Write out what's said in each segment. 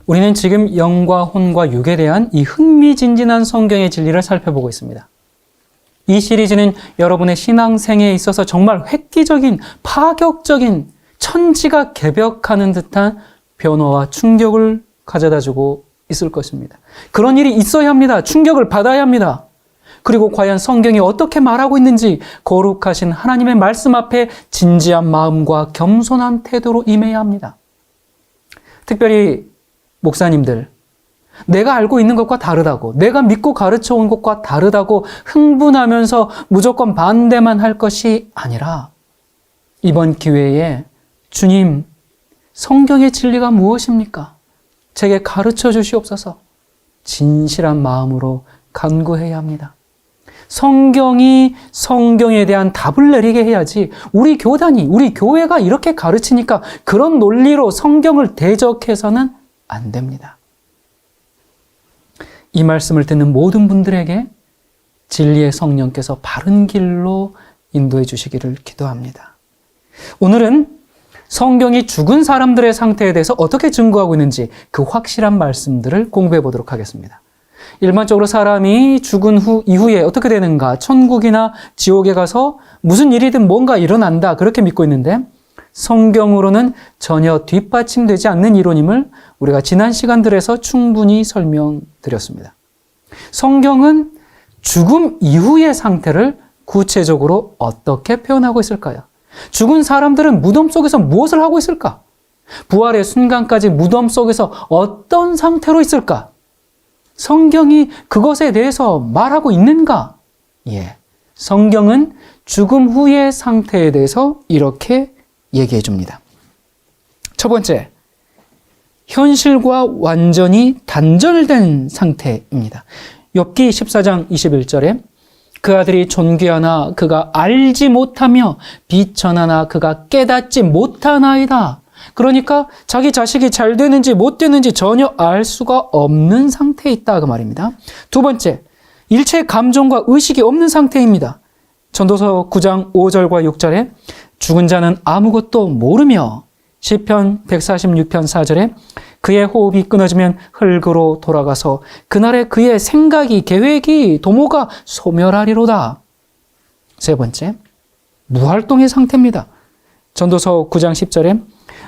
우리는 지금 영과 혼과 육에 대한 이 흥미진진한 성경의 진리를 살펴보고 있습니다. 이 시리즈는 여러분의 신앙생애에 있어서 정말 획기적인, 파격적인, 천지가 개벽하는 듯한 변화와 충격을 가져다주고 있을 것입니다. 그런 일이 있어야 합니다. 충격을 받아야 합니다. 그리고 과연 성경이 어떻게 말하고 있는지 거룩하신 하나님의 말씀 앞에 진지한 마음과 겸손한 태도로 임해야 합니다. 특별히 목사님들, 내가 알고 있는 것과 다르다고, 내가 믿고 가르쳐온 것과 다르다고 흥분하면서 무조건 반대만 할 것이 아니라 이번 기회에 주님, 성경의 진리가 무엇입니까? 제게 가르쳐 주시옵소서. 진실한 마음으로 간구해야 합니다. 성경이 성경에 대한 답을 내리게 해야지 우리 교단이, 우리 교회가 이렇게 가르치니까 그런 논리로 성경을 대적해서는 안 됩니다. 이 말씀을 듣는 모든 분들에게 진리의 성령께서 바른 길로 인도해 주시기를 기도합니다. 오늘은 성경이 죽은 사람들의 상태에 대해서 어떻게 증거하고 있는지 그 확실한 말씀들을 공부해 보도록 하겠습니다. 일반적으로 사람이 죽은 이후에 어떻게 되는가, 천국이나 지옥에 가서 무슨 일이든 뭔가 일어난다, 그렇게 믿고 있는데 성경으로는 전혀 뒷받침되지 않는 이론임을 우리가 지난 시간들에서 충분히 설명드렸습니다. 성경은 죽음 이후의 상태를 구체적으로 어떻게 표현하고 있을까요? 죽은 사람들은 무덤 속에서 무엇을 하고 있을까? 부활의 순간까지 무덤 속에서 어떤 상태로 있을까? 성경이 그것에 대해서 말하고 있는가? 성경은 죽음 후의 상태에 대해서 이렇게 얘기해 줍니다. 첫 번째, 현실과 완전히 단절된 상태입니다. 욥기 14장 21절에 그 아들이 존귀하나 그가 알지 못하며 비천하나 그가 깨닫지 못하나이다. 그러니까 자기 자식이 잘 되는지 못 되는지 전혀 알 수가 없는 상태에 있다, 그 말입니다. 두 번째, 일체의 감정과 의식이 없는 상태입니다. 전도서 9장 5절과 6절에 죽은 자는 아무것도 모르며, 시편 146편 4절에 그의 호흡이 끊어지면 흙으로 돌아가서 그날에 그의 생각이, 계획이, 도모가 소멸하리로다. 세 번째, 무활동의 상태입니다. 전도서 9장 10절에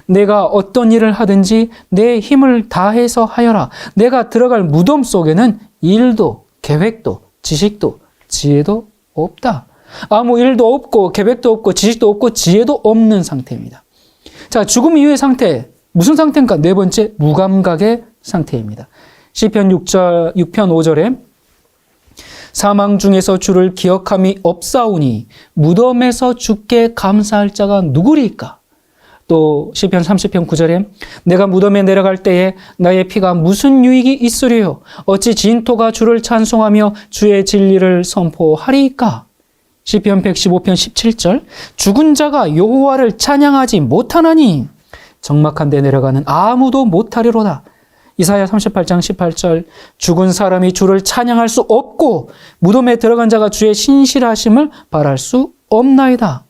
내가 어떤 일을 하든지 내 힘을 다해서 하여라. 내가 들어갈 무덤 속에는 일도, 계획도, 지식도, 지혜도 없다. 아무 일도 없고 계획도 없고 지식도 없고 지혜도 없는 상태입니다. 자, 죽음 이후의 상태, 무슨 상태인가? 네 번째, 무감각의 상태입니다. 시편 6편 5절에 사망 중에서 주를 기억함이 없사오니 무덤에서 주께 감사할 자가 누구리까? 또 시편 30편 9절에 내가 무덤에 내려갈 때에 나의 피가 무슨 유익이 있으리요? 어찌 진토가 주를 찬송하며 주의 진리를 선포하리이까? 시편 115편 17절 죽은 자가 여호와를 찬양하지 못하나니 적막한 데 내려가는 아무도 못하리로다. 이사야 38장 18절 죽은 사람이 주를 찬양할 수 없고 무덤에 들어간 자가 주의 신실하심을 바랄 수 없나이다.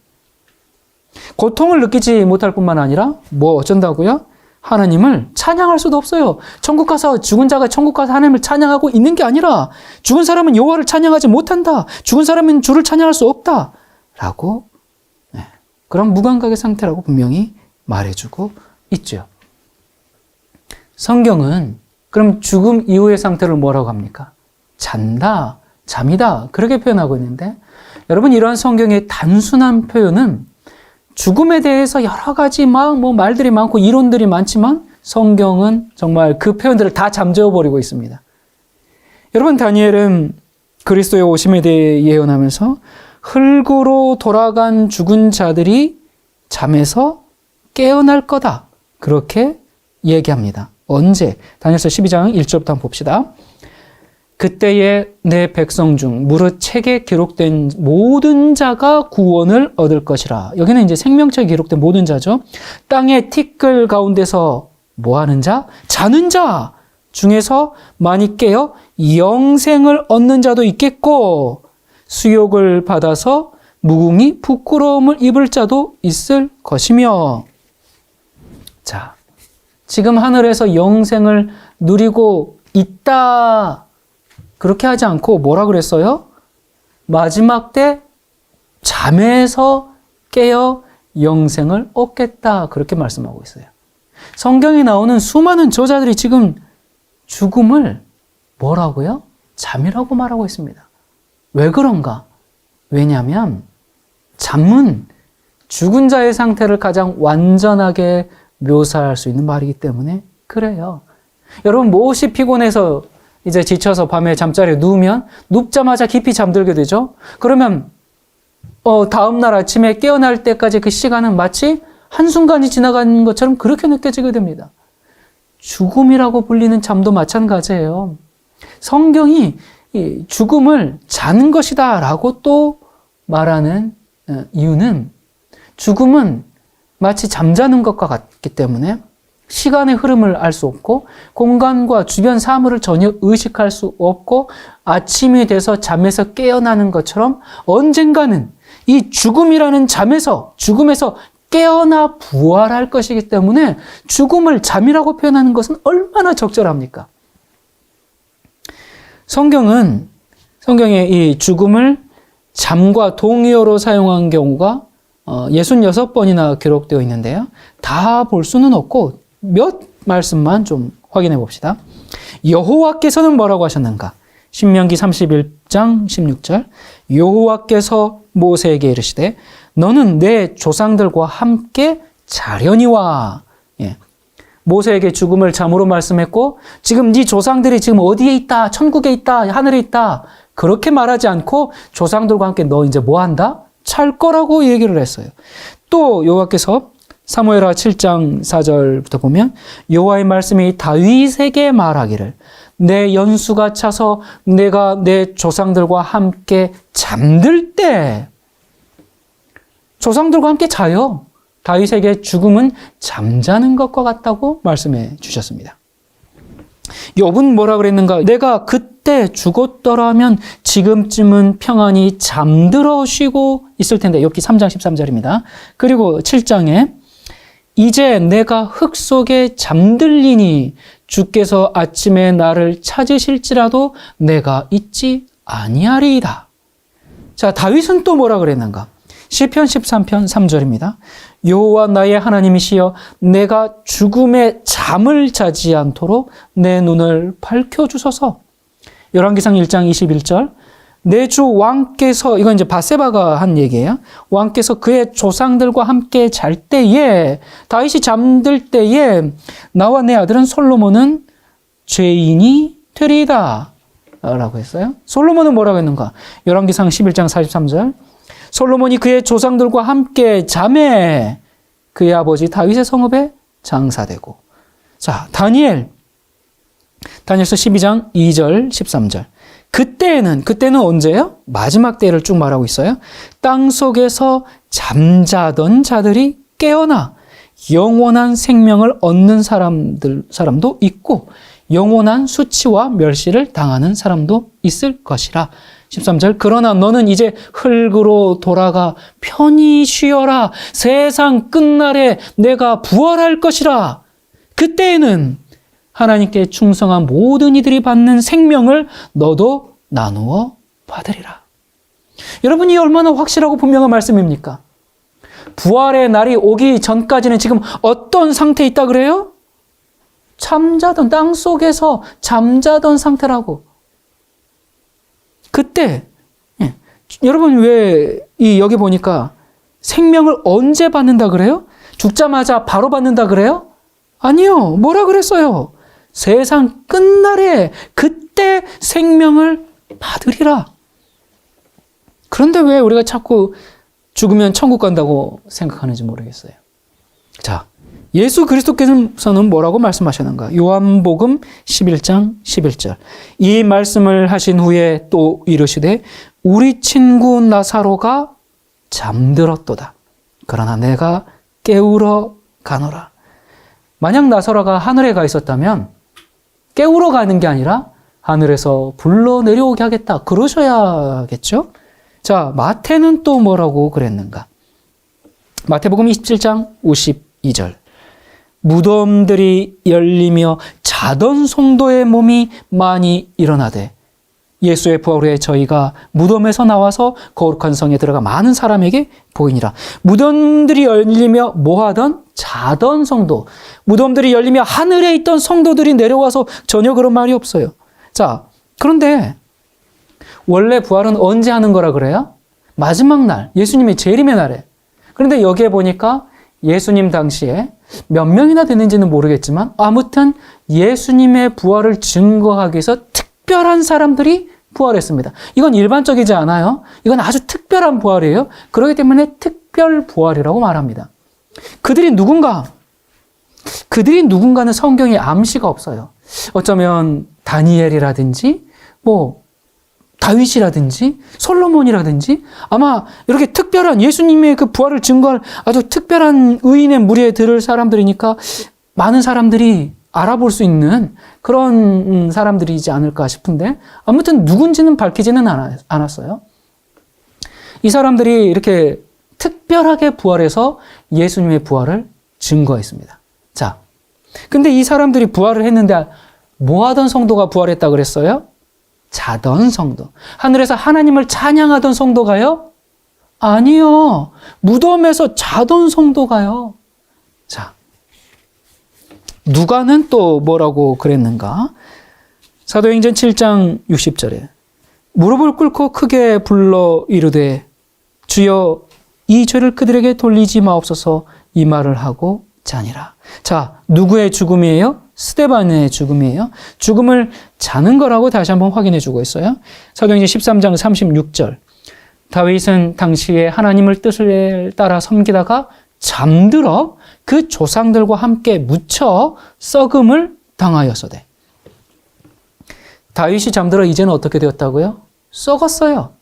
고통을 느끼지 못할 뿐만 아니라 뭐 어쩐다고요? 하나님을 찬양할 수도 없어요. 천국 가서 죽은 자가 천국 가서 하나님을 찬양하고 있는 게 아니라 죽은 사람은 여호와를 찬양하지 못한다. 죽은 사람은 주를 찬양할 수 없다. 라고 그런 무감각의 상태라고 분명히 말해주고 있죠. 성경은 그럼 죽음 이후의 상태를 뭐라고 합니까? 잔다, 잠이다, 그렇게 표현하고 있는데 여러분, 이러한 성경의 단순한 표현은 죽음에 대해서 여러 가지 말들이 많고 이론들이 많지만 성경은 정말 그 표현들을 다 잠재워버리고 있습니다. 여러분, 다니엘은 그리스도의 오심에 대해 예언하면서 흙으로 돌아간 죽은 자들이 잠에서 깨어날 거다, 그렇게 얘기합니다. 언제? 다니엘서 12장 1절부터 한번 봅시다. 그때에 내 백성 중 무릇 책에 기록된 모든 자가 구원을 얻을 것이라. 여기는 이제 생명책에 기록된 모든 자죠. 땅의 티끌 가운데서 뭐하는 자? 자는 자 중에서 많이 깨어 영생을 얻는 자도 있겠고 수욕을 받아서 무궁히 부끄러움을 입을 자도 있을 것이며. 자, 지금 하늘에서 영생을 누리고 있다. 그렇게 하지 않고 뭐라 그랬어요? 마지막 때 잠에서 깨어 영생을 얻겠다. 그렇게 말씀하고 있어요. 성경에 나오는 수많은 저자들이 지금 죽음을 뭐라고요? 잠이라고 말하고 있습니다. 왜 그런가? 왜냐하면 잠은 죽은 자의 상태를 가장 완전하게 묘사할 수 있는 말이기 때문에 그래요. 여러분 몹시 피곤해서 이제 지쳐서 밤에 잠자리에 누우면 눕자마자 깊이 잠들게 되죠. 그러면 다음날 아침에 깨어날 때까지 그 시간은 마치 한순간이 지나간 것처럼 그렇게 느껴지게 됩니다. 죽음이라고 불리는 잠도 마찬가지예요. 성경이 이 죽음을 자는 것이다 라고 또 말하는 이유는 죽음은 마치 잠자는 것과 같기 때문에 시간의 흐름을 알 수 없고 공간과 주변 사물을 전혀 의식할 수 없고 아침이 돼서 잠에서 깨어나는 것처럼 언젠가는 이 죽음이라는 죽음에서 깨어나 부활할 것이기 때문에 죽음을 잠이라고 표현하는 것은 얼마나 적절합니까? 성경에 이 죽음을 잠과 동의어로 사용한 경우가 66번이나 기록되어 있는데요. 다 볼 수는 없고 몇 말씀만 좀 확인해 봅시다. 여호와께서는 뭐라고 하셨는가? 신명기 31장 16절 여호와께서 모세에게 이르시되 너는 내 조상들과 함께 자려니와. 모세에게 죽음을 잠으로 말씀했고 지금 네 조상들이 지금 어디에 있다? 천국에 있다? 하늘에 있다? 그렇게 말하지 않고 조상들과 함께 너 이제 뭐 한다? 잘 거라고 얘기를 했어요. 또 여호와께서 사무엘하 7장 4절부터 보면 여호와의 말씀이 다윗에게 말하기를 내 연수가 차서 내가 내 조상들과 함께 잠들 때 조상들과 함께 자요. 다윗에게 죽음은 잠자는 것과 같다고 말씀해 주셨습니다. 욥은 뭐라 그랬는가? 내가 그때 죽었더라면 지금쯤은 평안히 잠들어 쉬고 있을 텐데. 욥기 3장 13절입니다. 그리고 7장에 이제 내가 흙 속에 잠들리니 주께서 아침에 나를 찾으실지라도 내가 잊지 아니하리이다. 자, 다윗은 또 뭐라 그랬는가? 시편 13편 3절입니다. 여호와 나의 하나님이시여 내가 죽음의 잠을 자지 않도록 내 눈을 밝혀주소서. 열왕기상 1장 21절 내 주 왕께서, 이건 이제 바세바가 한 얘기예요. 왕께서 그의 조상들과 함께 잘 때에, 다윗이 잠들 때에 나와 내 아들은 솔로몬은 죄인이 되리이다 라고 했어요. 솔로몬은 뭐라고 했는가? 열왕기상 11장 43절 솔로몬이 그의 조상들과 함께 잠에 그의 아버지 다윗의 성읍에 장사되고. 자, 다니엘서 12장 2절 13절 그때는 언제예요? 마지막 때를 쭉 말하고 있어요. 땅 속에서 잠자던 자들이 깨어나 영원한 생명을 얻는 사람도 있고 영원한 수치와 멸시를 당하는 사람도 있을 것이라. 13절 그러나 너는 이제 흙으로 돌아가 편히 쉬어라. 세상 끝날에 내가 부활할 것이라. 그때에는 하나님께 충성한 모든 이들이 받는 생명을 너도 나누어 받으리라. 여러분이 얼마나 확실하고 분명한 말씀입니까? 부활의 날이 오기 전까지는 지금 어떤 상태에 있다 그래요? 땅 속에서 잠자던 상태라고. 그때 여러분 왜 여기 보니까 생명을 언제 받는다 그래요? 죽자마자 바로 받는다 그래요? 아니요. 뭐라 그랬어요? 세상 끝날에 그때 생명을 받으리라. 그런데 왜 우리가 자꾸 죽으면 천국 간다고 생각하는지 모르겠어요. 자, 예수 그리스도께서는 뭐라고 말씀하셨는가? 요한복음 11장 11절. 이 말씀을 하신 후에 또 이르시되 우리 친구 나사로가 잠들었도다. 그러나 내가 깨우러 가노라. 만약 나사로가 하늘에 가 있었다면 깨우러 가는 게 아니라 하늘에서 불러 내려오게 하겠다. 그러셔야겠죠? 자, 마태는 또 뭐라고 그랬는가? 마태복음 27장 52절. 무덤들이 열리며 자던 성도의 몸이 많이 일어나되 예수의 부활 후에 저희가 무덤에서 나와서 거룩한 성에 들어가 많은 사람에게 보이니라. 무덤들이 열리며 뭐하던? 자던 성도. 무덤들이 열리며 하늘에 있던 성도들이 내려와서 전혀 그런 말이 없어요. 자, 그런데 원래 부활은 언제 하는 거라 그래요? 마지막 날, 예수님의 재림의 날에. 그런데 여기에 보니까 예수님 당시에 몇 명이나 됐는지는 모르겠지만 아무튼 예수님의 부활을 증거하기 위해서 특별한 사람들이 부활했습니다. 이건 일반적이지 않아요. 이건 아주 특별한 부활이에요. 그렇기 때문에 특별 부활이라고 말합니다. 그들이 누군가? 그들이 누군가는 성경에 암시가 없어요. 어쩌면 다니엘이라든지 다윗이라든지 솔로몬이라든지 아마 이렇게 특별한 예수님의 그 부활을 증거할 아주 특별한 의인의 무리에 들을 사람들이니까 많은 사람들이 알아볼 수 있는 그런 사람들이지 않을까 싶은데 아무튼 누군지는 밝히지는 않았어요. 이 사람들이 이렇게 특별하게 부활해서 예수님의 부활을 증거했습니다. 자, 근데 이 사람들이 부활을 했는데 뭐 하던 성도가 부활했다 그랬어요? 자던 성도. 하늘에서 하나님을 찬양하던 성도가요? 아니요. 무덤에서 자던 성도가요. 자, 누가는 또 뭐라고 그랬는가? 사도행전 7장 60절에 무릎을 꿇고 크게 불러 이르되 주여 이 죄를 그들에게 돌리지 마옵소서 이 말을 하고 자니라. 자, 누구의 죽음이에요? 스데반의 죽음이에요. 죽음을 자는 거라고 다시 한번 확인해 주고 있어요. 사도행전 13장 36절. 다윗은 당시에 하나님을 뜻을 따라 섬기다가 잠들어 그 조상들과 함께 묻혀 썩음을 당하였으되. 다윗이 잠들어 이제는 어떻게 되었다고요? 썩었어요.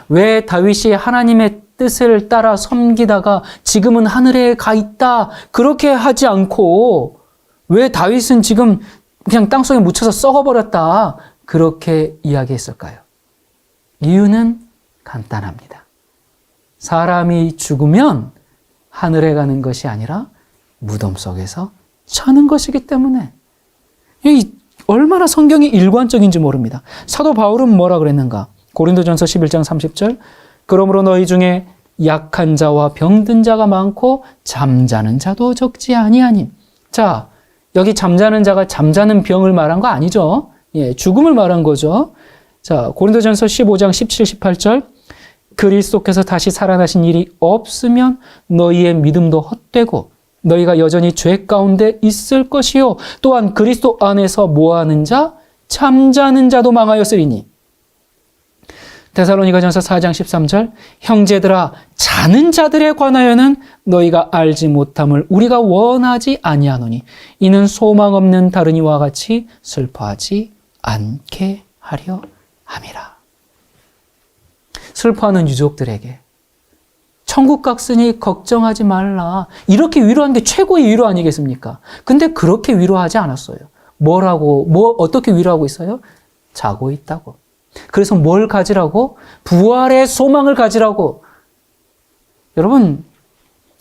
왜 다윗이 하나님의 뜻을 따라 섬기다가 지금은 하늘에 가 있다 그렇게 하지 않고 왜 다윗은 지금 그냥 땅속에 묻혀서 썩어버렸다 그렇게 이야기했을까요? 이유는 간단합니다. 사람이 죽으면 하늘에 가는 것이 아니라 무덤 속에서 처하는 것이기 때문에 이 얼마나 성경이 일관적인지 모릅니다. 사도 바울은 뭐라 그랬는가? 고린도전서 11장 30절 그러므로 너희 중에 약한 자와 병든 자가 많고 잠자는 자도 적지 아니하니. 자, 여기 잠자는 자가 잠자는 병을 말한 거 아니죠. 예, 죽음을 말한 거죠. 자, 고린도전서 15장 17, 18절 그리스도께서 다시 살아나신 일이 없으면 너희의 믿음도 헛되고 너희가 여전히 죄 가운데 있을 것이요 또한 그리스도 안에서 뭐하는 자? 잠자는 자도 망하였으리니. 데살로니가전서 4장 13절 형제들아 자는 자들에 관하여는 너희가 알지 못함을 우리가 원하지 아니하노니 이는 소망 없는 다른 이와 같이 슬퍼하지 않게 하려 함이라. 슬퍼하는 유족들에게 천국 갔으니 걱정하지 말라 이렇게 위로하는 게 최고의 위로 아니겠습니까? 근데 그렇게 위로하지 않았어요. 어떻게 위로하고 있어요? 자고 있다고. 그래서 뭘 가지라고? 부활의 소망을 가지라고. 여러분,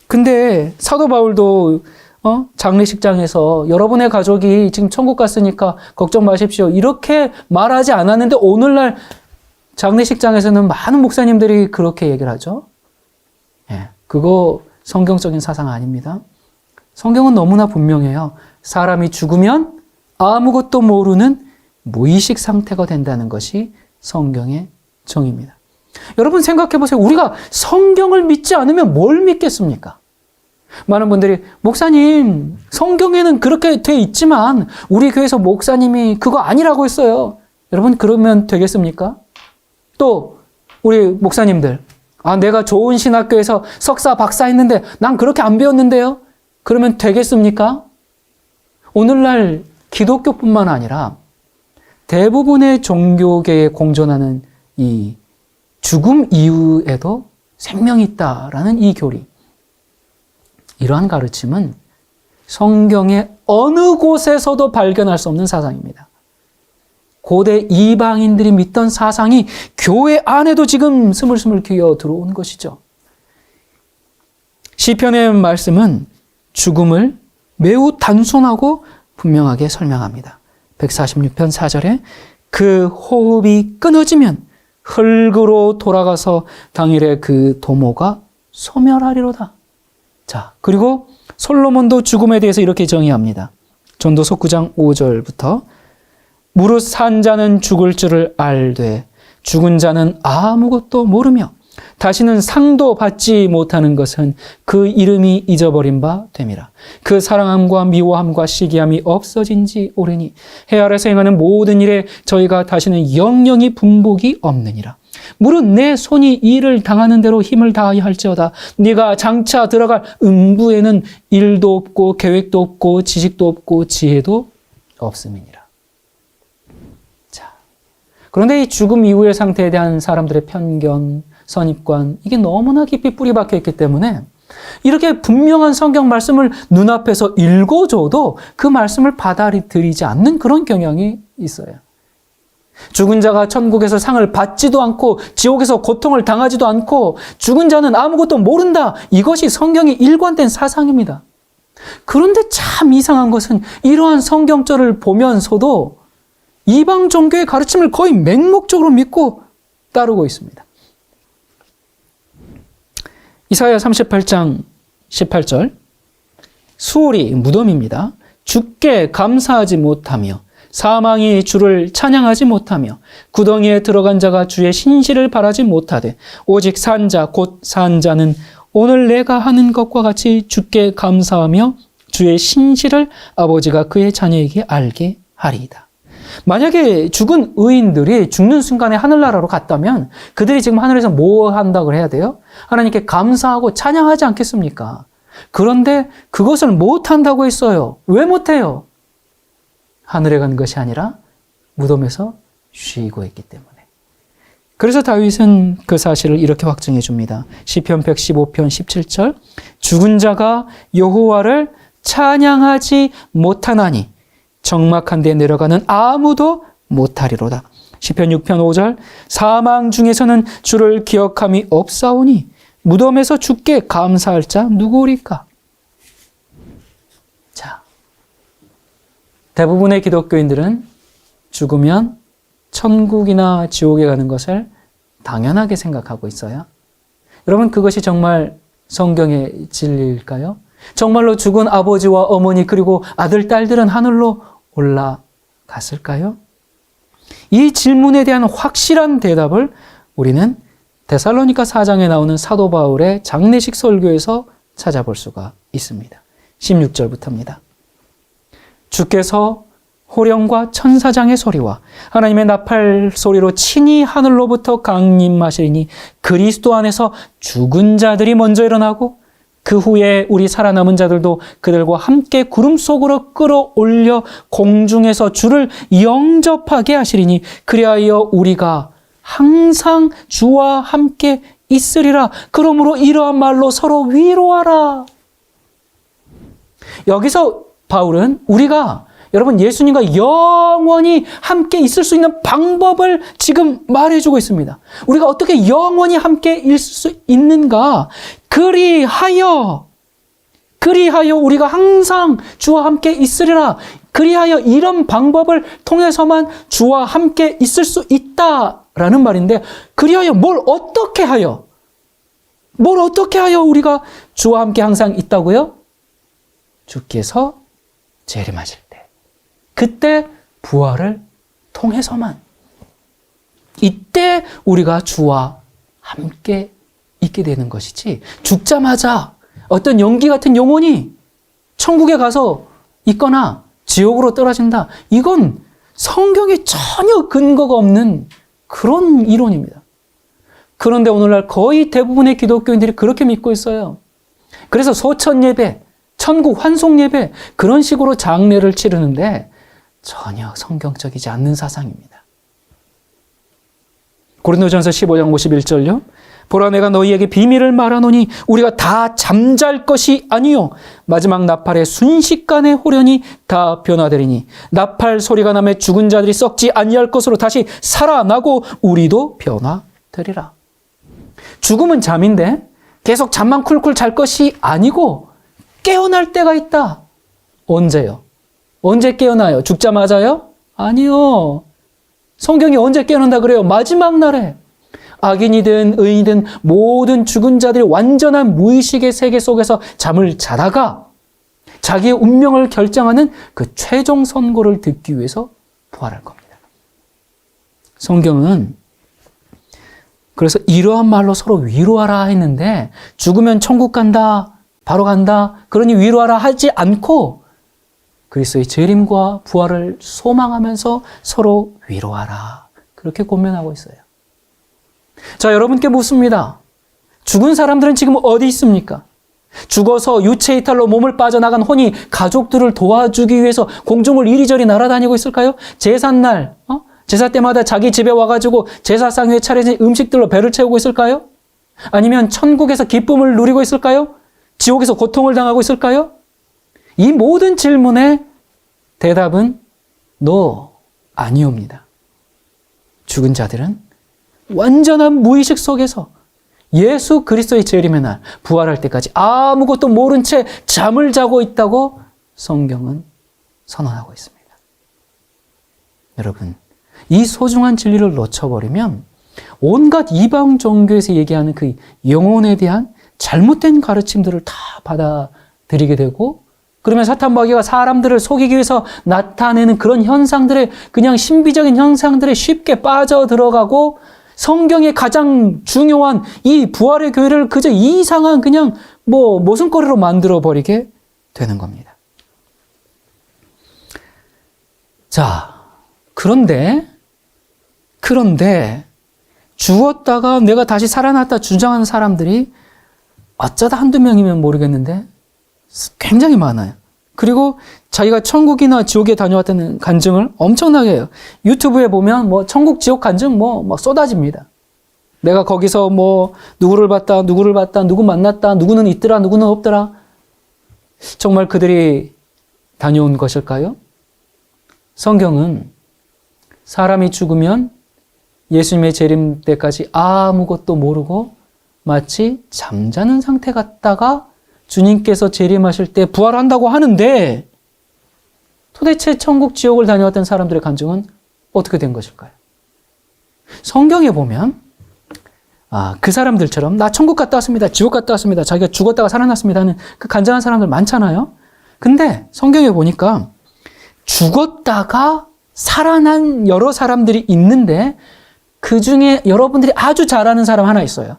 근데 사도 바울도 장례식장에서 여러분의 가족이 지금 천국 갔으니까 걱정 마십시오 이렇게 말하지 않았는데 오늘날 장례식장에서는 많은 목사님들이 그렇게 얘기를 하죠. 예, 그거 성경적인 사상 아닙니다. 성경은 너무나 분명해요. 사람이 죽으면 아무것도 모르는 무의식 상태가 된다는 것이 성경의 정의입니다. 여러분 생각해 보세요. 우리가 성경을 믿지 않으면 뭘 믿겠습니까? 많은 분들이 목사님 성경에는 그렇게 돼 있지만 우리 교회에서 목사님이 그거 아니라고 했어요. 여러분 그러면 되겠습니까? 또 우리 목사님들 내가 좋은 신학교에서 석사 박사 했는데 난 그렇게 안 배웠는데요. 그러면 되겠습니까? 오늘날 기독교뿐만 아니라 대부분의 종교계에 공존하는 이 죽음 이후에도 생명이 있다라는 이 교리. 이러한 가르침은 성경의 어느 곳에서도 발견할 수 없는 사상입니다. 고대 이방인들이 믿던 사상이 교회 안에도 지금 스물스물 기어 들어온 것이죠. 시편의 말씀은 죽음을 매우 단순하고 분명하게 설명합니다. 146편 4절에 그 호흡이 끊어지면 흙으로 돌아가서 당일에 그 도모가 소멸하리로다. 자, 그리고 솔로몬도 죽음에 대해서 이렇게 정의합니다. 전도서 9장 5절부터 무릇 산 자는 죽을 줄을 알되 죽은 자는 아무것도 모르며 다시는 상도 받지 못하는 것은 그 이름이 잊어버린 바 됨이라. 그 사랑함과 미워함과 시기함이 없어진 지 오래니 해 아래서 행하는 모든 일에 저희가 다시는 영영이 분복이 없느니라. 무릇 내 손이 일을 당하는 대로 힘을 다하여 할지어다. 네가 장차 들어갈 음부에는 일도 없고 계획도 없고 지식도 없고 지혜도 없음이니라. 자, 그런데 이 죽음 이후의 상태에 대한 사람들의 편견, 선입관, 이게 너무나 깊이 뿌리 박혀 있기 때문에 이렇게 분명한 성경 말씀을 눈앞에서 읽어줘도 그 말씀을 받아들이지 않는 그런 경향이 있어요. 죽은 자가 천국에서 상을 받지도 않고 지옥에서 고통을 당하지도 않고 죽은 자는 아무것도 모른다. 이것이 성경이 일관된 사상입니다. 그런데 참 이상한 것은 이러한 성경절을 보면서도 이방 종교의 가르침을 거의 맹목적으로 믿고 따르고 있습니다. 이사야 38장 18절 수월이 무덤입니다. 주께 감사하지 못하며 사망이 주를 찬양하지 못하며 구덩이에 들어간 자가 주의 신실을 바라지 못하되 오직 산 자 곧 산 자는 오늘 내가 하는 것과 같이 주께 감사하며 주의 신실을 아버지가 그의 자녀에게 알게 하리이다. 만약에 죽은 의인들이 죽는 순간에 하늘나라로 갔다면 그들이 지금 하늘에서 뭐 한다고 해야 돼요? 하나님께 감사하고 찬양하지 않겠습니까? 그런데 그것을 못한다고 했어요. 왜 못해요? 하늘에 간 것이 아니라 무덤에서 쉬고 있기 때문에. 그래서 다윗은 그 사실을 이렇게 확증해 줍니다. 시편 115편 17절 죽은 자가 여호와를 찬양하지 못하나니 적막한 데 내려가는 아무도 못하리로다. 시편 6편 5절 사망 중에서는 주를 기억함이 없사오니 무덤에서 주께 감사할 자 누구리까? 자, 대부분의 기독교인들은 죽으면 천국이나 지옥에 가는 것을 당연하게 생각하고 있어요. 여러분, 그것이 정말 성경의 진리일까요? 정말로 죽은 아버지와 어머니 그리고 아들, 딸들은 하늘로 올라갔을까요? 이 질문에 대한 확실한 대답을 우리는 데살로니가 4장에 나오는 사도 바울의 장례식 설교에서 찾아볼 수가 있습니다. 16절부터입니다. 주께서 호령과 천사장의 소리와 하나님의 나팔 소리로 친히 하늘로부터 강림하시리니 그리스도 안에서 죽은 자들이 먼저 일어나고 그 후에 우리 살아남은 자들도 그들과 함께 구름 속으로 끌어올려 공중에서 주를 영접하게 하시리니 그리하여 우리가 항상 주와 함께 있으리라. 그러므로 이러한 말로 서로 위로하라. 여기서 바울은 우리가 여러분 예수님과 영원히 함께 있을 수 있는 방법을 지금 말해주고 있습니다. 우리가 어떻게 영원히 함께 있을 수 있는가? 그리하여 우리가 항상 주와 함께 있으리라. 그리하여 이런 방법을 통해서만 주와 함께 있을 수 있다라는 말인데, 그리하여 뭘 어떻게 하여 우리가 주와 함께 항상 있다고요? 주께서 재림하실 때, 그때 부활을 통해서만, 이때 우리가 주와 함께 있게 되는 것이지, 죽자마자 어떤 연기 같은 영혼이 천국에 가서 있거나 지옥으로 떨어진다, 이건 성경에 전혀 근거가 없는 그런 이론입니다. 그런데 오늘날 거의 대부분의 기독교인들이 그렇게 믿고 있어요. 그래서 소천 예배, 천국 환송 예배, 그런 식으로 장례를 치르는데 전혀 성경적이지 않는 사상입니다. 고린도전서 15장 51절요. 보라, 내가 너희에게 비밀을 말하노니 우리가 다 잠잘 것이 아니요 마지막 나팔의 순식간에 호련히 다 변화되리니 나팔 소리가 나매 죽은 자들이 썩지 아니할 것으로 다시 살아나고 우리도 변화되리라. 죽음은 잠인데 계속 잠만 쿨쿨 잘 것이 아니고 깨어날 때가 있다. 언제요? 언제 깨어나요? 죽자마자요? 아니요. 성경이 언제 깨어난다 그래요? 마지막 날에. 악인이든 의인이든 모든 죽은 자들이 완전한 무의식의 세계 속에서 잠을 자다가 자기의 운명을 결정하는 그 최종 선고를 듣기 위해서 부활할 겁니다. 성경은 그래서 이러한 말로 서로 위로하라 했는데 죽으면 천국 간다, 바로 간다, 그러니 위로하라 하지 않고 그리스도의 재림과 부활을 소망하면서 서로 위로하라. 그렇게 권면하고 있어요. 자, 여러분께 묻습니다. 죽은 사람들은 지금 어디 있습니까? 죽어서 유체 이탈로 몸을 빠져나간 혼이 가족들을 도와주기 위해서 공중을 이리저리 날아다니고 있을까요? 제삿날, 제사 때마다 자기 집에 와가지고 제사상 위에 차려진 음식들로 배를 채우고 있을까요? 아니면 천국에서 기쁨을 누리고 있을까요? 지옥에서 고통을 당하고 있을까요? 이 모든 질문의 대답은 아니옵니다. 죽은 자들은 완전한 무의식 속에서 예수 그리스도의 재림의 날, 부활할 때까지 아무것도 모른 채 잠을 자고 있다고 성경은 선언하고 있습니다. 여러분, 이 소중한 진리를 놓쳐버리면 온갖 이방 종교에서 얘기하는 그 영혼에 대한 잘못된 가르침들을 다 받아들이게 되고, 그러면 사탄 마귀가 사람들을 속이기 위해서 나타내는 그런 현상들에, 그냥 신비적인 현상들에 쉽게 빠져들어가고 성경의 가장 중요한 이 부활의 교회를 그저 이상한 그냥 모순거리로 만들어버리게 되는 겁니다. 자, 그런데 죽었다가 내가 다시 살아났다 주장하는 사람들이 어쩌다 한두 명이면 모르겠는데 굉장히 많아요. 그리고 자기가 천국이나 지옥에 다녀왔다는 간증을 엄청나게 해요. 유튜브에 보면 천국 지옥 간증 쏟아집니다. 내가 거기서 누구를 봤다, 누구 만났다, 누구는 있더라, 누구는 없더라. 정말 그들이 다녀온 것일까요? 성경은 사람이 죽으면 예수님의 재림 때까지 아무것도 모르고 마치 잠자는 상태 같다가 주님께서 재림하실 때 부활한다고 하는데, 도대체 천국, 지옥을 다녀왔던 사람들의 간증은 어떻게 된 것일까요? 성경에 보면 그 사람들처럼 나 천국 갔다 왔습니다, 지옥 갔다 왔습니다, 자기가 죽었다가 살아났습니다 하는 그 간증한 사람들 많잖아요. 근데 성경에 보니까 죽었다가 살아난 여러 사람들이 있는데 그 중에 여러분들이 아주 잘 아는 사람 하나 있어요.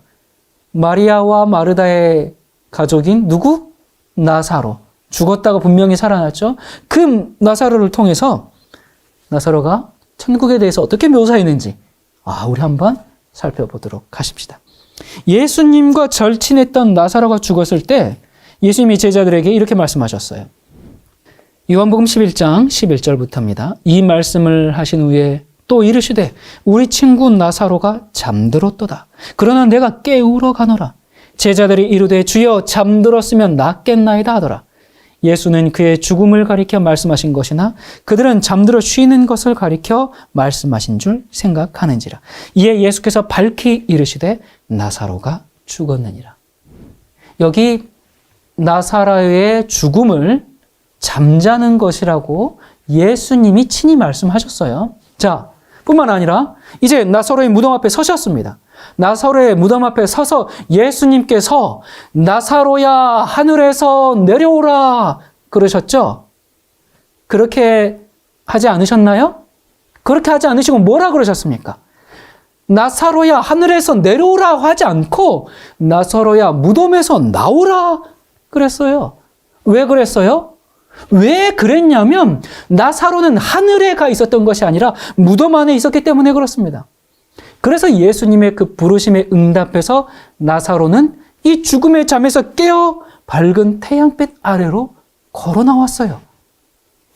마리아와 마르다의 가족인 누구? 나사로. 죽었다가 분명히 살아났죠. 그 나사로를 통해서 나사로가 천국에 대해서 어떻게 묘사했는지 우리 한번 살펴보도록 하십시다. 예수님과 절친했던 나사로가 죽었을 때 예수님이 제자들에게 이렇게 말씀하셨어요. 요한복음 11장 11절부터입니다. 이 말씀을 하신 후에 또 이르시되 우리 친구 나사로가 잠들었도다. 그러나 내가 깨우러 가노라. 제자들이 이르되 주여 잠들었으면 낫겠나이다 하더라. 예수는 그의 죽음을 가리켜 말씀하신 것이나 그들은 잠들어 쉬는 것을 가리켜 말씀하신 줄 생각하는지라. 이에 예수께서 밝히 이르시되 나사로가 죽었느니라. 여기 나사로의 죽음을 잠자는 것이라고 예수님이 친히 말씀하셨어요. 자, 뿐만 아니라 이제 나사로의 무덤 앞에 서셨습니다. 나사로의 무덤 앞에 서서 예수님께서 나사로야 하늘에서 내려오라 그러셨죠? 그렇게 하지 않으셨나요? 그렇게 하지 않으시고 뭐라 그러셨습니까? 나사로야 하늘에서 내려오라 하지 않고 나사로야 무덤에서 나오라 그랬어요. 왜 그랬어요? 왜 그랬냐면 나사로는 하늘에 가 있었던 것이 아니라 무덤 안에 있었기 때문에 그렇습니다. 그래서 예수님의 그 부르심에 응답해서 나사로는 이 죽음의 잠에서 깨어 밝은 태양빛 아래로 걸어 나왔어요.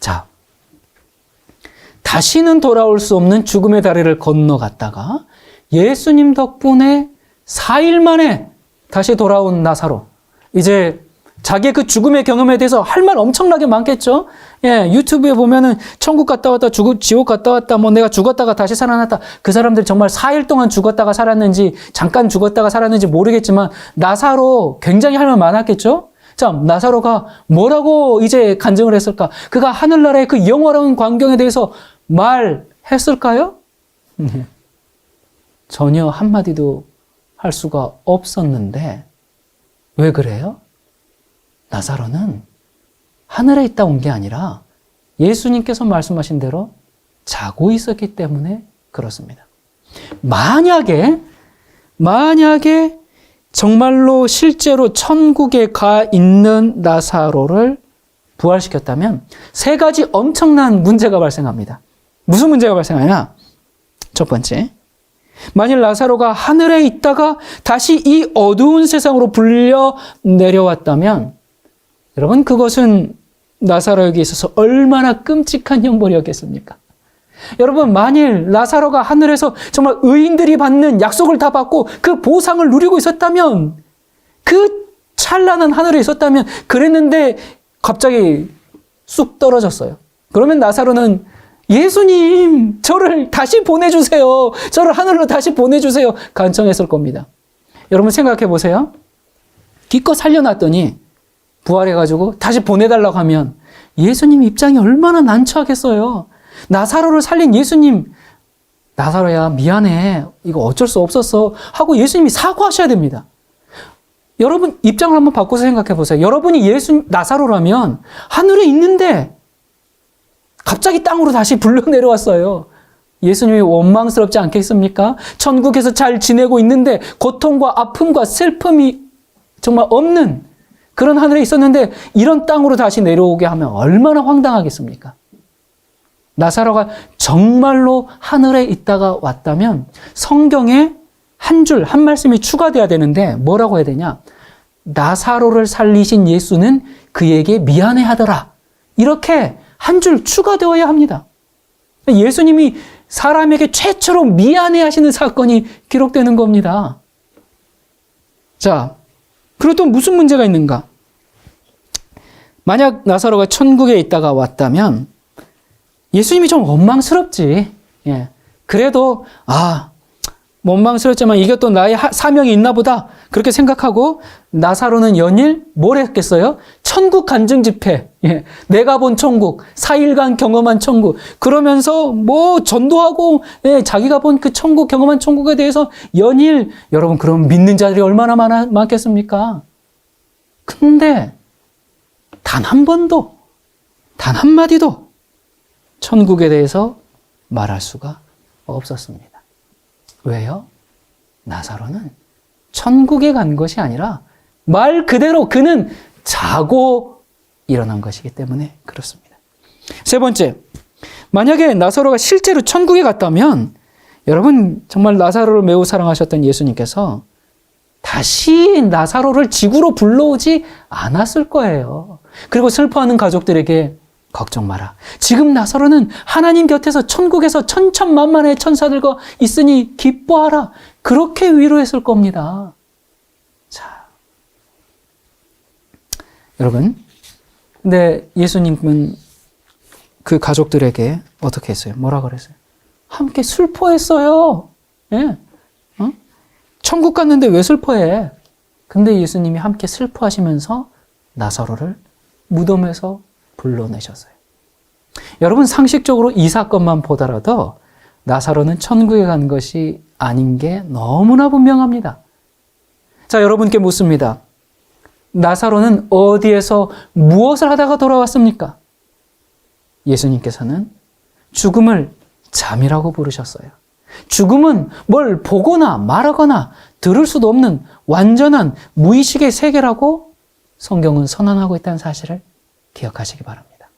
자, 다시는 돌아올 수 없는 죽음의 다리를 건너갔다가 예수님 덕분에 4일 만에 다시 돌아온 나사로. 이제 자기의 그 죽음의 경험에 대해서 할 말 엄청나게 많겠죠? 유튜브에 보면은 천국 갔다 왔다, 지옥 갔다 왔다, 내가 죽었다가 다시 살아났다. 그 사람들 정말 4일 동안 죽었다가 살았는지, 잠깐 죽었다가 살았는지 모르겠지만, 나사로 굉장히 할 말 많았겠죠? 자, 나사로가 뭐라고 이제 간증을 했을까? 그가 하늘나라의 그 영화로운 광경에 대해서 말했을까요? 전혀 한마디도 할 수가 없었는데 왜 그래요? 나사로는 하늘에 있다 온 게 아니라 예수님께서 말씀하신 대로 자고 있었기 때문에 그렇습니다. 만약에 정말로 실제로 천국에 가 있는 나사로를 부활시켰다면 세 가지 엄청난 문제가 발생합니다. 무슨 문제가 발생하냐? 첫 번째, 만일 나사로가 하늘에 있다가 다시 이 어두운 세상으로 불려 내려왔다면 여러분, 그것은 나사로에게 있어서 얼마나 끔찍한 형벌이었겠습니까? 여러분, 만일 나사로가 하늘에서 정말 의인들이 받는 약속을 다 받고 그 보상을 누리고 있었다면, 그 찬란한 하늘에 있었다면, 그랬는데 갑자기 쑥 떨어졌어요. 그러면 나사로는 예수님, 저를 다시 보내주세요. 저를 하늘로 다시 보내주세요. 간청했을 겁니다. 여러분 생각해 보세요. 기껏 살려놨더니 부활해가지고 다시 보내달라고 하면 예수님 입장이 얼마나 난처하겠어요. 나사로를 살린 예수님, 나사로야 미안해, 이거 어쩔 수 없었어 하고 예수님이 사과하셔야 됩니다. 여러분 입장을 한번 바꿔서 생각해 보세요. 여러분이 나사로라면 하늘에 있는데 갑자기 땅으로 다시 불러 내려왔어요. 예수님이 원망스럽지 않겠습니까? 천국에서 잘 지내고 있는데 고통과 아픔과 슬픔이 정말 없는 그런 하늘에 있었는데 이런 땅으로 다시 내려오게 하면 얼마나 황당하겠습니까? 나사로가 정말로 하늘에 있다가 왔다면 성경에 한 말씀이 추가돼야 되는데 뭐라고 해야 되냐? 나사로를 살리신 예수는 그에게 미안해하더라. 이렇게 한 줄 추가되어야 합니다. 예수님이 사람에게 최초로 미안해하시는 사건이 기록되는 겁니다. 자, 그리고 또 무슨 문제가 있는가? 만약 나사로가 천국에 있다가 왔다면 예수님이 좀 원망스럽지. 예. 그래도 원망스럽지만 이게 또 나의 사명이 있나 보다 그렇게 생각하고 나사로는 연일 뭘 했겠어요? 천국 간증 집회, 예. 내가 본 천국, 4일간 경험한 천국, 그러면서 뭐 전도하고, 예. 자기가 본 그 천국, 경험한 천국에 대해서 연일, 여러분 그럼 믿는 자들이 얼마나 많겠습니까? 근데 단 한 번도, 단 한마디도 천국에 대해서 말할 수가 없었습니다. 왜요? 나사로는 천국에 간 것이 아니라 말 그대로 그는 자고 일어난 것이기 때문에 그렇습니다. 세 번째, 만약에 나사로가 실제로 천국에 갔다면 여러분 정말 나사로를 매우 사랑하셨던 예수님께서 다시 나사로를 지구로 불러오지 않았을 거예요. 그리고 슬퍼하는 가족들에게 걱정 마라. 지금 나사로는 하나님 곁에서 천국에서 천천만만의 천사들과 있으니 기뻐하라. 그렇게 위로했을 겁니다. 자, 여러분, 근데 예수님은 그 가족들에게 어떻게 했어요? 뭐라 그랬어요? 함께 슬퍼했어요. 예? 천국 갔는데 왜 슬퍼해? 근데 예수님이 함께 슬퍼하시면서 나사로를 무덤에서 불러내셨어요. 여러분 상식적으로 이 사건만 보더라도 나사로는 천국에 간 것이 아닌 게 너무나 분명합니다. 자, 여러분께 묻습니다. 나사로는 어디에서 무엇을 하다가 돌아왔습니까? 예수님께서는 죽음을 잠이라고 부르셨어요. 죽음은 뭘 보거나 말하거나 들을 수도 없는 완전한 무의식의 세계라고 성경은 선언하고 있다는 사실을 기억하시기 바랍니다.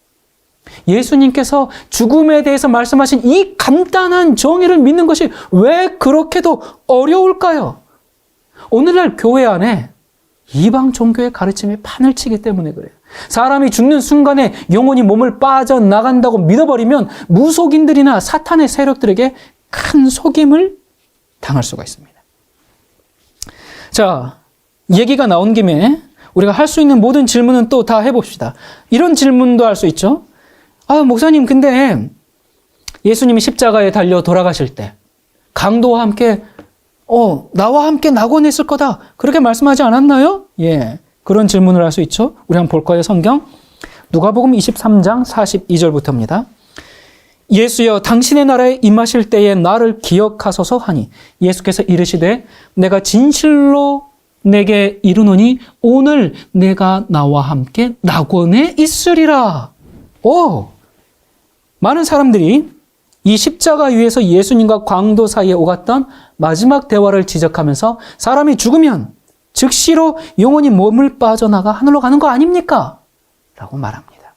예수님께서 죽음에 대해서 말씀하신 이 간단한 정의를 믿는 것이 왜 그렇게도 어려울까요? 오늘날 교회 안에 이방 종교의 가르침에 판을 치기 때문에 그래요. 사람이 죽는 순간에 영혼이 몸을 빠져나간다고 믿어버리면 무속인들이나 사탄의 세력들에게 큰 속임을 당할 수가 있습니다. 자, 얘기가 나온 김에 우리가 할 수 있는 모든 질문은 또 다 해봅시다. 이런 질문도 할 수 있죠. 목사님, 근데 예수님이 십자가에 달려 돌아가실 때 강도와 함께 나와 함께 낙원에 있을 거다 그렇게 말씀하지 않았나요? 예, 그런 질문을 할 수 있죠. 우리 한번 볼 거예요. 성경 누가복음 23장 42절부터입니다. 예수여 당신의 나라에 임하실 때에 나를 기억하소서 하니 예수께서 이르시되 내가 진실로 내게 이르노니 오늘 내가 나와 함께 낙원에 있으리라. 많은 사람들이 이 십자가 위에서 예수님과 광도 사이에 오갔던 마지막 대화를 지적하면서 사람이 죽으면 즉시로 영혼이 몸을 빠져나가 하늘로 가는 거 아닙니까? 라고 말합니다.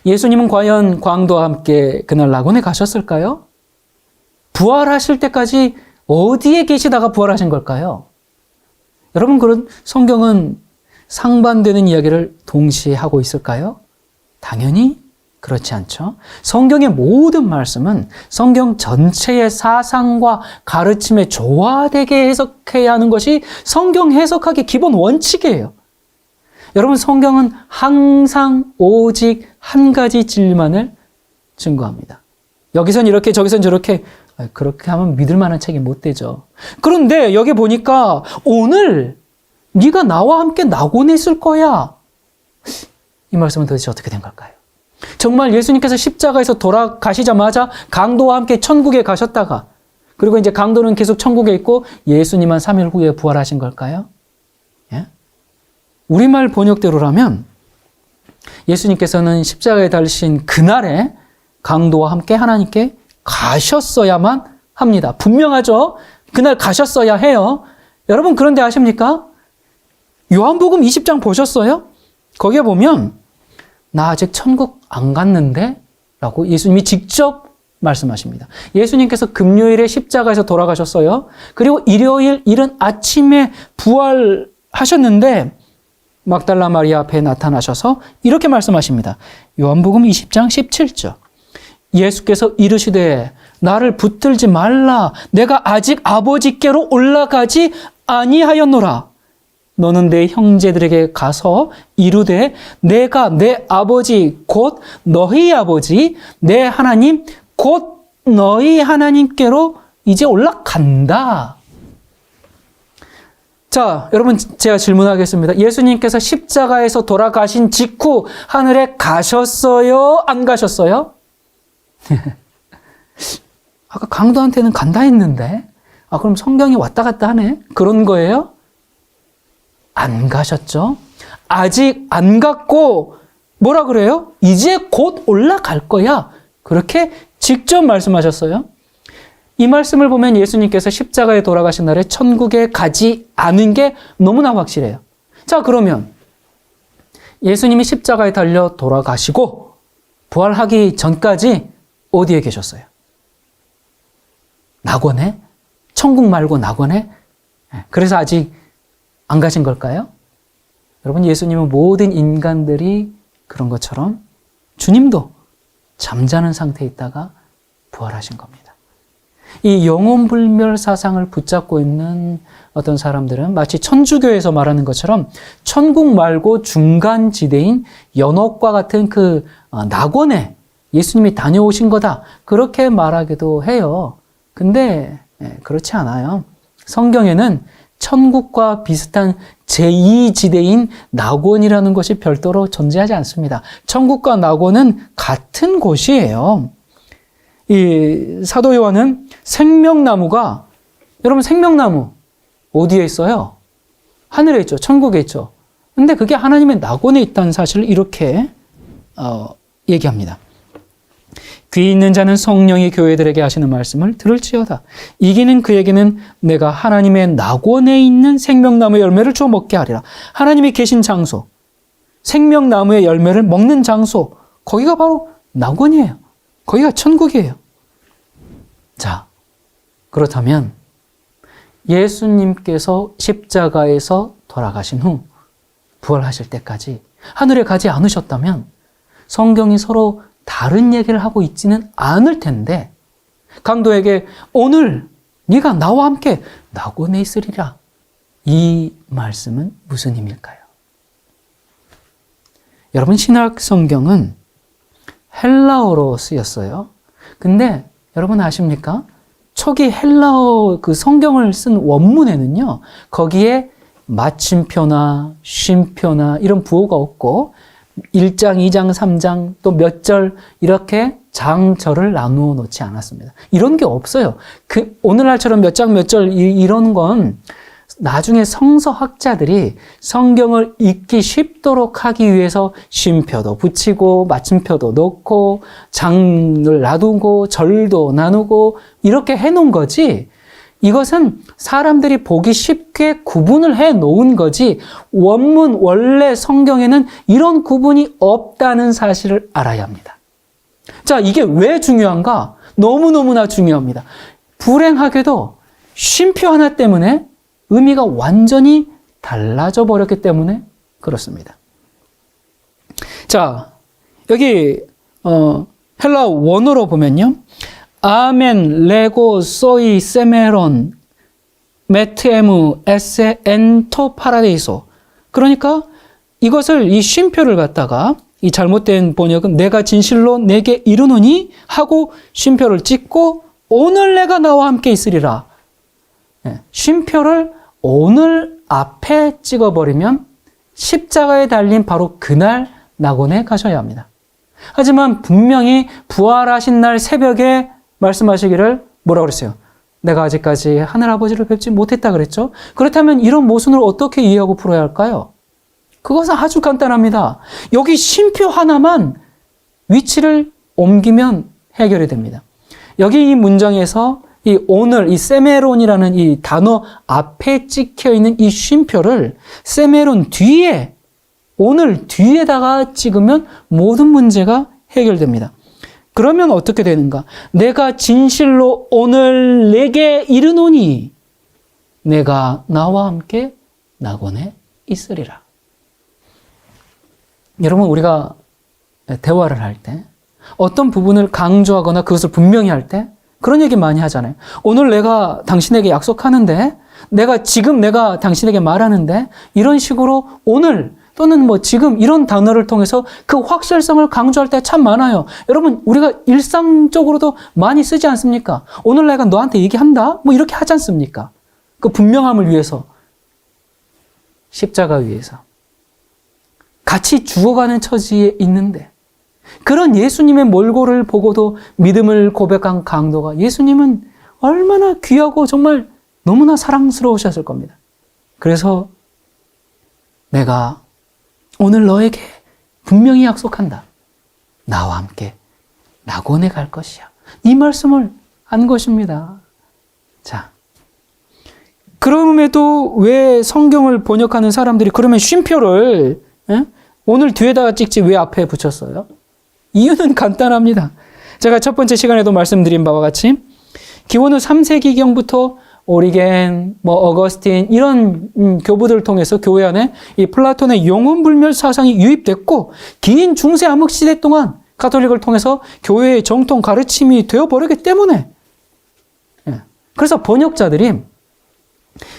예수님은 과연 광도와 함께 그날 낙원에 가셨을까요? 부활하실 때까지 어디에 계시다가 부활하신 걸까요? 여러분, 그런 성경은 상반되는 이야기를 동시에 하고 있을까요? 당연히 그렇지 않죠. 성경의 모든 말씀은 성경 전체의 사상과 가르침에 조화되게 해석해야 하는 것이 성경 해석하기 기본 원칙이에요. 여러분, 성경은 항상 오직 한 가지 진리만을 증거합니다. 여기선 이렇게 저기선 저렇게, 그렇게 하면 믿을 만한 책이 못 되죠. 그런데 여기 보니까 오늘 네가 나와 함께 낙원에 있을 거야. 이 말씀은 도대체 어떻게 된 걸까요? 정말 예수님께서 십자가에서 돌아가시자마자 강도와 함께 천국에 가셨다가 그리고 이제 강도는 계속 천국에 있고 예수님은 3일 후에 부활하신 걸까요? 예? 우리말 번역대로라면 예수님께서는 십자가에 달리신 그날에 강도와 함께 하나님께 가셨어야만 합니다. 분명하죠? 그날 가셨어야 해요. 여러분, 그런데 아십니까? 요한복음 20장 보셨어요? 거기에 보면 나 아직 천국 안 갔는데? 라고 예수님이 직접 말씀하십니다. 예수님께서 금요일에 십자가에서 돌아가셨어요. 그리고 일요일 이른 아침에 부활하셨는데 막달라 마리아 앞에 나타나셔서 이렇게 말씀하십니다. 요한복음 20장 17절. 예수께서 이르시되 나를 붙들지 말라. 내가 아직 아버지께로 올라가지 아니하였노라. 너는 내 형제들에게 가서 이르되 내가 내 아버지 곧 너희 아버지 내 하나님 곧 너희 하나님께로 이제 올라간다. 자, 여러분, 제가 질문하겠습니다. 예수님께서 십자가에서 돌아가신 직후 하늘에 가셨어요? 안 가셨어요? 아까 강도한테는 간다 했는데 그럼 성경이 왔다 갔다 하네? 그런 거예요? 안 가셨죠? 아직 안 갔고 뭐라 그래요? 이제 곧 올라갈 거야. 그렇게 직접 말씀하셨어요. 이 말씀을 보면 예수님께서 십자가에 돌아가신 날에 천국에 가지 않은 게 너무나 확실해요. 자, 그러면 예수님이 십자가에 달려 돌아가시고 부활하기 전까지 어디에 계셨어요? 낙원에? 천국 말고 낙원에? 그래서 아직 안 가신 걸까요? 여러분, 예수님은 모든 인간들이 그런 것처럼 주님도 잠자는 상태에 있다가 부활하신 겁니다. 이 영혼불멸 사상을 붙잡고 있는 어떤 사람들은 마치 천주교에서 말하는 것처럼 천국 말고 중간 지대인 연옥과 같은 그 낙원에 예수님이 다녀오신 거다. 그렇게 말하기도 해요. 근데 그렇지 않아요. 성경에는 천국과 비슷한 제2지대인 낙원이라는 것이 별도로 존재하지 않습니다. 천국과 낙원은 같은 곳이에요. 이 사도 요한은 생명나무가, 여러분, 생명나무 어디에 있어요? 하늘에 있죠. 천국에 있죠. 근데 그게 하나님의 낙원에 있다는 사실을 이렇게 얘기합니다. 귀 있는 자는 성령이 교회들에게 하시는 말씀을 들을지어다. 이기는 그에게는 내가 하나님의 낙원에 있는 생명나무의 열매를 주어 먹게 하리라. 하나님이 계신 장소, 생명나무의 열매를 먹는 장소, 거기가 바로 낙원이에요. 거기가 천국이에요. 자, 그렇다면 예수님께서 십자가에서 돌아가신 후 부활하실 때까지 하늘에 가지 않으셨다면 성경이 서로 다른 얘기를 하고 있지는 않을 텐데 강도에게 오늘 네가 나와 함께 낙원에 있으리라. 이 말씀은 무슨 의미일까요? 여러분, 신약 성경은 헬라어로 쓰였어요. 근데 여러분 아십니까? 초기 헬라어 그 성경을 쓴 원문에는요, 거기에 마침표나 쉼표나 이런 부호가 없고 1장, 2장, 3장 또 몇 절 이렇게 장절을 나누어 놓지 않았습니다. 이런 게 없어요. 오늘날처럼 몇 장, 몇 절 이런 건 나중에 성서학자들이 성경을 읽기 쉽도록 하기 위해서 쉼표도 붙이고 마침표도 넣고 장을 놔두고 절도 나누고 이렇게 해놓은 거지, 이것은 사람들이 보기 쉽게 구분을 해 놓은 거지 원래 성경에는 이런 구분이 없다는 사실을 알아야 합니다. 자, 이게 왜 중요한가? 너무너무나 중요합니다. 불행하게도 쉼표 하나 때문에 의미가 완전히 달라져 버렸기 때문에 그렇습니다. 자, 여기 헬라 원어로 보면요. 아멘, 레고, 소이, 세메론, 메트에무, 에세, 엔토, 파라데이소. 그러니까 이것을 이 쉼표를 갖다가 이 잘못된 번역은 내가 진실로 내게 이르노니 하고 쉼표를 찍고 오늘 내가 나와 함께 있으리라. 쉼표를 오늘 앞에 찍어버리면 십자가에 달린 바로 그날 낙원에 가셔야 합니다. 하지만 분명히 부활하신 날 새벽에 말씀하시기를 뭐라고 그랬어요? 내가 아직까지 하늘아버지를 뵙지 못했다 그랬죠? 그렇다면 이런 모순을 어떻게 이해하고 풀어야 할까요? 그것은 아주 간단합니다. 여기 쉼표 하나만 위치를 옮기면 해결이 됩니다. 여기 이 문장에서 이 오늘, 이 세메론이라는 이 단어 앞에 찍혀 있는 이 쉼표를 세메론 뒤에, 오늘 뒤에다가 찍으면 모든 문제가 해결됩니다. 그러면 어떻게 되는가? 내가 진실로 오늘 내게 이르노니 내가 나와 함께 낙원에 있으리라. 여러분, 우리가 대화를 할 때 어떤 부분을 강조하거나 그것을 분명히 할 때 그런 얘기 많이 하잖아요. 오늘 내가 당신에게 약속하는데, 지금 내가 당신에게 말하는데, 이런 식으로 오늘 또는 뭐 지금 이런 단어를 통해서 그 확실성을 강조할 때 참 많아요. 여러분, 우리가 일상적으로도 많이 쓰지 않습니까? 오늘 내가 너한테 얘기한다? 뭐 이렇게 하지 않습니까? 그 분명함을 위해서, 십자가 위에서. 같이 죽어가는 처지에 있는데, 그런 예수님의 몰골을 보고도 믿음을 고백한 강도가, 예수님은 얼마나 귀하고 정말 너무나 사랑스러우셨을 겁니다. 그래서 내가 오늘 너에게 분명히 약속한다. 나와 함께 낙원에 갈 것이야. 이 말씀을 한 것입니다. 자, 그럼에도 왜 성경을 번역하는 사람들이 그러면 쉼표를 오늘 뒤에다가 찍지 왜 앞에 붙였어요? 이유는 간단합니다. 제가 첫 번째 시간에도 말씀드린 바와 같이 기원후 3세기경부터 오리겐, 어거스틴 이런 교부들을 통해서 교회 안에 이 플라톤의 영혼불멸 사상이 유입됐고 긴 중세 암흑 시대 동안 가톨릭을 통해서 교회의 정통 가르침이 되어버리기 때문에, 그래서 번역자들이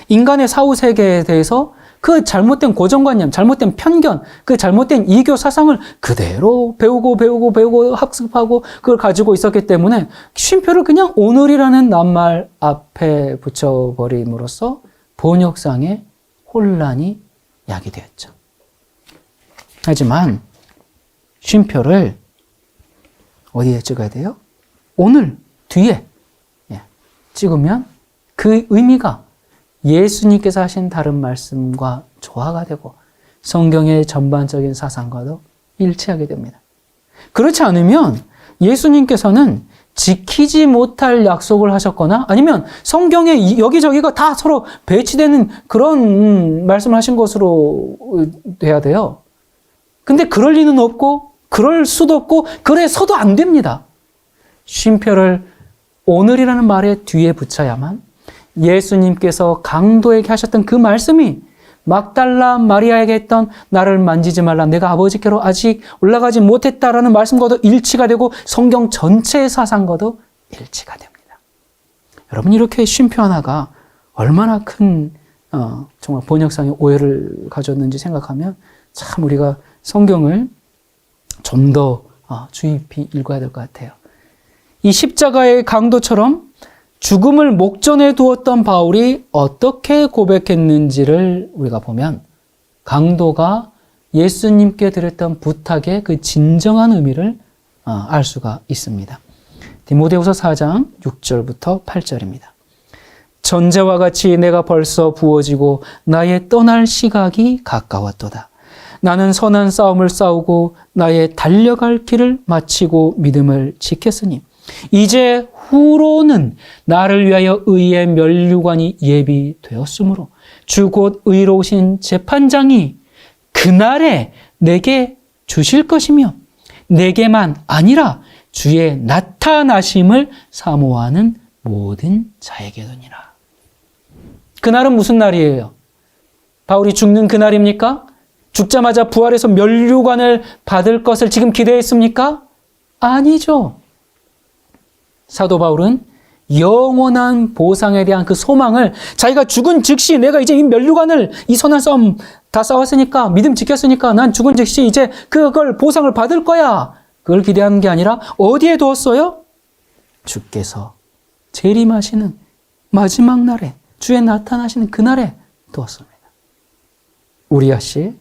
인간의 사후 세계에 대해서 그 잘못된 고정관념, 잘못된 편견, 그 잘못된 이교 사상을 그대로 배우고 학습하고 그걸 가지고 있었기 때문에 쉼표를 그냥 오늘이라는 낱말 앞에 붙여버림으로써 번역상의 혼란이 야기되었죠. 하지만 쉼표를 어디에 찍어야 돼요? 오늘 뒤에 찍으면 그 의미가 예수님께서 하신 다른 말씀과 조화가 되고 성경의 전반적인 사상과도 일치하게 됩니다. 그렇지 않으면 예수님께서는 지키지 못할 약속을 하셨거나 아니면 성경에 여기저기가 다 서로 배치되는 그런 말씀을 하신 것으로 돼야 돼요. 근데 그럴 리는 없고 그럴 수도 없고 그래서도 안 됩니다. 쉼표를 오늘이라는 말의 뒤에 붙여야만 예수님께서 강도에게 하셨던 그 말씀이 막달라 마리아에게 했던 나를 만지지 말라, 내가 아버지께로 아직 올라가지 못했다라는 말씀과도 일치가 되고 성경 전체의 사상과도 일치가 됩니다. 여러분, 이렇게 쉼표 하나가 얼마나 큰 정말 번역상의 오해를 가졌는지 생각하면 참 우리가 성경을 좀 더 주의 깊이 읽어야 될 것 같아요. 이 십자가의 강도처럼 죽음을 목전에 두었던 바울이 어떻게 고백했는지를 우리가 보면 강도가 예수님께 드렸던 부탁의 그 진정한 의미를 알 수가 있습니다. 디모데후서 4장 6절부터 8절입니다. 전제와 같이 내가 벌써 부어지고 나의 떠날 시각이 가까웠도다. 나는 선한 싸움을 싸우고 나의 달려갈 길을 마치고 믿음을 지켰으니 이제 후로는 나를 위하여 의의 면류관이 예비되었으므로 주 곧 의로우신 재판장이 그날에 내게 주실 것이며 내게만 아니라 주의 나타나심을 사모하는 모든 자에게도니라. 그날은 무슨 날이에요? 바울이 죽는 그날입니까? 죽자마자 부활해서 면류관을 받을 것을 지금 기대했습니까? 아니죠. 사도 바울은 영원한 보상에 대한 그 소망을 자기가 죽은 즉시 내가 이제 이 면류관을 이 선한 싸움 다 싸웠으니까 믿음 지켰으니까 난 죽은 즉시 이제 그걸 보상을 받을 거야. 그걸 기대하는 게 아니라 어디에 두었어요? 주께서 재림하시는 마지막 날에 주의 나타나시는 그날에 두었습니다. 우리아 씨,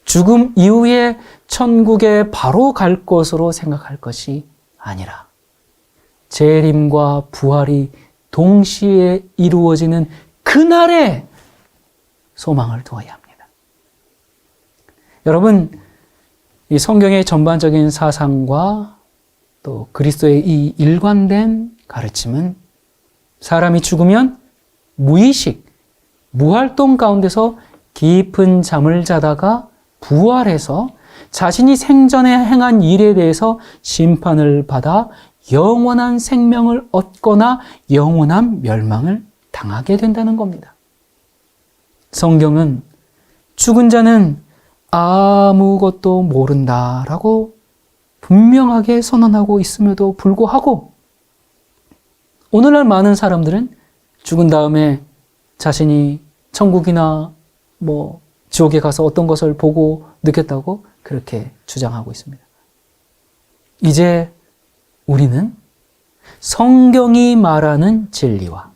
죽음 이후에 천국에 바로 갈 것으로 생각할 것이 아니라 재림과 부활이 동시에 이루어지는 그날에 소망을 두어야 합니다. 여러분, 이 성경의 전반적인 사상과 또 그리스도의 이 일관된 가르침은 사람이 죽으면 무의식, 무활동 가운데서 깊은 잠을 자다가 부활해서 자신이 생전에 행한 일에 대해서 심판을 받아 영원한 생명을 얻거나 영원한 멸망을 당하게 된다는 겁니다. 성경은 죽은 자는 아무것도 모른다라고 분명하게 선언하고 있음에도 불구하고 오늘날 많은 사람들은 죽은 다음에 자신이 천국이나 지옥에 가서 어떤 것을 보고 느꼈다고 그렇게 주장하고 있습니다. 이제 우리는 성경이 말하는 진리와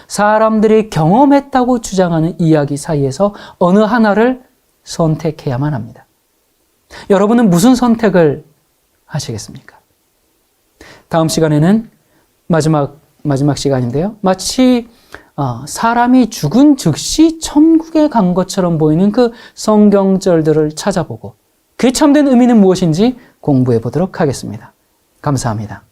사람들이 경험했다고 주장하는 이야기 사이에서 어느 하나를 선택해야만 합니다. 여러분은 무슨 선택을 하시겠습니까? 다음 시간에는 마지막 시간인데요. 마치 사람이 죽은 즉시 천국에 간 것처럼 보이는 그 성경절들을 찾아보고 그 참된 의미는 무엇인지 공부해 보도록 하겠습니다. 감사합니다.